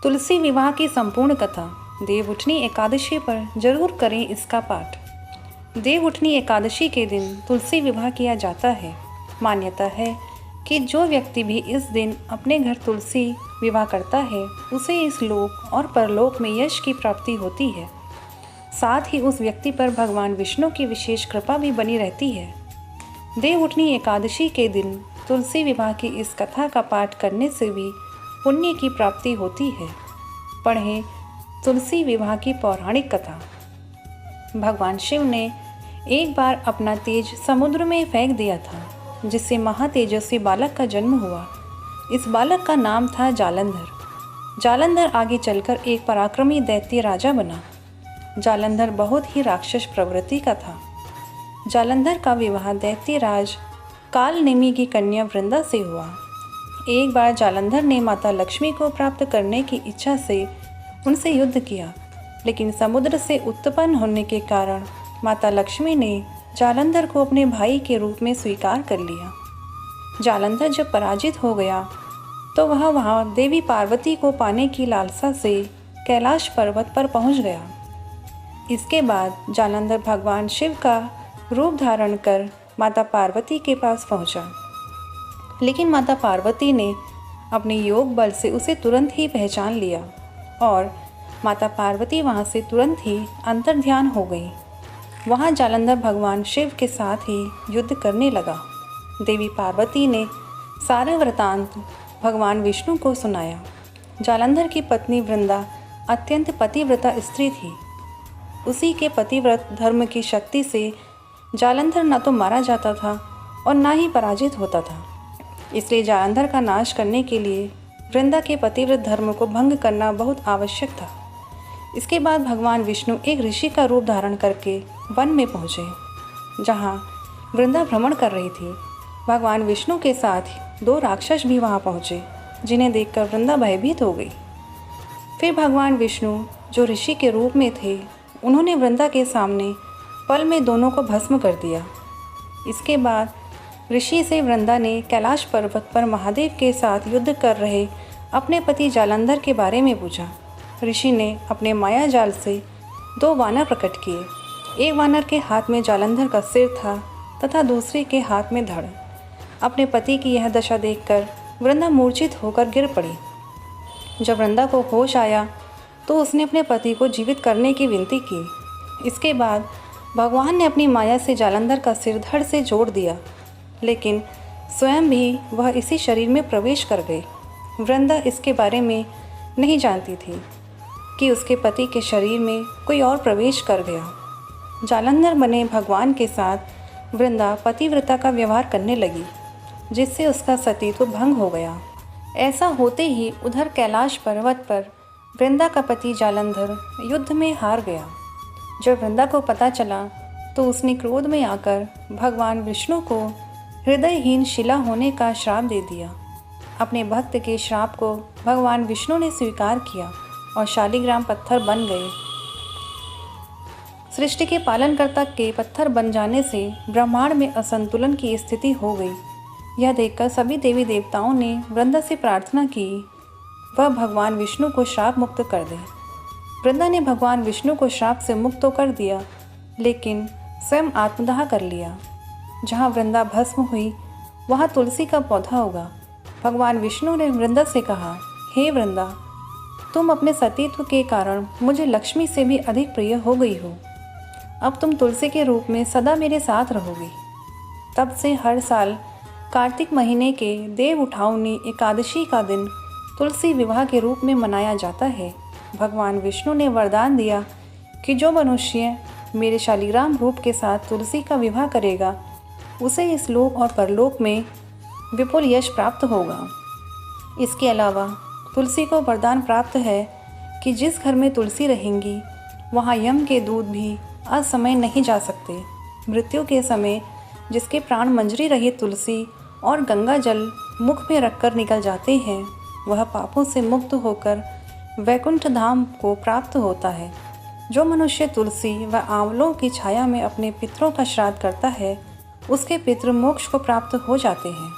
तुलसी विवाह की संपूर्ण कथा देवउठनी एकादशी पर जरूर करें इसका पाठ। देवउठनी एकादशी के दिन तुलसी विवाह किया जाता है। मान्यता है कि जो व्यक्ति भी इस दिन अपने घर तुलसी विवाह करता है उसे इस लोक और परलोक में यश की प्राप्ति होती है। साथ ही उस व्यक्ति पर भगवान विष्णु की विशेष कृपा भी बनी रहती है। देवउठनी एकादशी के दिन तुलसी विवाह की इस कथा का पाठ करने से भी पुण्य की प्राप्ति होती है। पढ़ें तुलसी विवाह की पौराणिक कथा। भगवान शिव ने एक बार अपना तेज समुद्र में फेंक दिया था, जिससे महातेजस्वी बालक का जन्म हुआ। इस बालक का नाम था जालंधर। जालंधर आगे चलकर एक पराक्रमी दैत्य राजा बना। जालंधर बहुत ही राक्षस प्रवृत्ति का था। जालंधर का विवाह दैत्य राज कालनेमी की कन्या वृंदा से हुआ। एक बार जालंधर ने माता लक्ष्मी को प्राप्त करने की इच्छा से उनसे युद्ध किया, लेकिन समुद्र से उत्पन्न होने के कारण माता लक्ष्मी ने जालंधर को अपने भाई के रूप में स्वीकार कर लिया। जालंधर जब पराजित हो गया तो वह वहाँ देवी पार्वती को पाने की लालसा से कैलाश पर्वत पर पहुँच गया। इसके बाद जालंधर भगवान शिव का रूप धारण कर माता पार्वती के पास पहुँचा, लेकिन माता पार्वती ने अपने योग बल से उसे तुरंत ही पहचान लिया और माता पार्वती वहाँ से तुरंत ही अंतर्ध्यान हो गई। वहाँ जालंधर भगवान शिव के साथ ही युद्ध करने लगा। देवी पार्वती ने सारे वृतांत भगवान विष्णु को सुनाया। जालंधर की पत्नी वृंदा अत्यंत पतिव्रता स्त्री थी। उसी के पतिव्रत धर्म की शक्ति से जालंधर न तो मारा जाता था और न ही पराजित होता था। इसलिए जालंधर का नाश करने के लिए वृंदा के पतिव्रत धर्म को भंग करना बहुत आवश्यक था। इसके बाद भगवान विष्णु एक ऋषि का रूप धारण करके वन में पहुँचे, जहाँ वृंदा भ्रमण कर रही थी। भगवान विष्णु के साथ दो राक्षस भी वहाँ पहुँचे, जिन्हें देखकर वृंदा भयभीत हो गई। फिर भगवान विष्णु जो ऋषि के रूप में थे, उन्होंने वृंदा के सामने पल में दोनों को भस्म कर दिया। इसके बाद ऋषि से वृंदा ने कैलाश पर्वत पर महादेव के साथ युद्ध कर रहे अपने पति जालंधर के बारे में पूछा। ऋषि ने अपने माया जाल से दो वानर प्रकट किए। एक वानर के हाथ में जालंधर का सिर था तथा दूसरे के हाथ में धड़। अपने पति की यह दशा देखकर वृंदा मूर्छित होकर गिर पड़ी। जब वृंदा को होश आया तो उसने अपने पति को जीवित करने की विनती की। इसके बाद भगवान ने अपनी माया से जालंधर का सिर धड़ से जोड़ दिया, लेकिन स्वयं भी वह इसी शरीर में प्रवेश कर गए। वृंदा इसके बारे में नहीं जानती थी कि उसके पति के शरीर में कोई और प्रवेश कर गया। जालंधर बने भगवान के साथ वृंदा पतिव्रता का व्यवहार करने लगी, जिससे उसका सतीत्व भंग हो गया। ऐसा होते ही उधर कैलाश पर्वत पर वृंदा का पति जालंधर युद्ध में हार गया। जब वृंदा को पता चला तो उसने क्रोध में आकर भगवान विष्णु को हृदयहीन शिला होने का श्राप दे दिया। अपने भक्त के श्राप को भगवान विष्णु ने स्वीकार किया और शालिग्राम पत्थर बन गए। सृष्टि के पालनकर्ता के पत्थर बन जाने से ब्रह्मांड में असंतुलन की स्थिति हो गई। यह देखकर सभी देवी देवताओं ने वृंदा से प्रार्थना की वह भगवान विष्णु को श्राप मुक्त कर दे। वृंदा ने भगवान विष्णु को श्राप से मुक्त तो कर दिया, लेकिन स्वयं आत्मदाह कर लिया। जहाँ वृंदा भस्म हुई वहाँ तुलसी का पौधा होगा। भगवान विष्णु ने वृंदा से कहा, हे वृंदा, तुम अपने सतीत्व के कारण मुझे लक्ष्मी से भी अधिक प्रिय हो गई हो। अब तुम तुलसी के रूप में सदा मेरे साथ रहोगी। तब से हर साल कार्तिक महीने के देवउठावनी एकादशी का दिन तुलसी विवाह के रूप में मनाया जाता है। भगवान विष्णु ने वरदान दिया कि जो मनुष्य मेरे शालिग्राम रूप के साथ तुलसी का विवाह करेगा उसे इस लोक और परलोक में विपुल यश प्राप्त होगा। इसके अलावा तुलसी को वरदान प्राप्त है कि जिस घर में तुलसी रहेंगी वहाँ यम के दूत भी असमय नहीं जा सकते। मृत्यु के समय जिसके प्राण मंजरी रहित तुलसी और गंगा जल मुख में रखकर निकल जाते हैं, वह पापों से मुक्त होकर वैकुंठ धाम को प्राप्त होता है। जो मनुष्य तुलसी व आंवलों की छाया में अपने पितरों का श्राद्ध करता है, उसके पितृ मोक्ष को प्राप्त हो जाते हैं।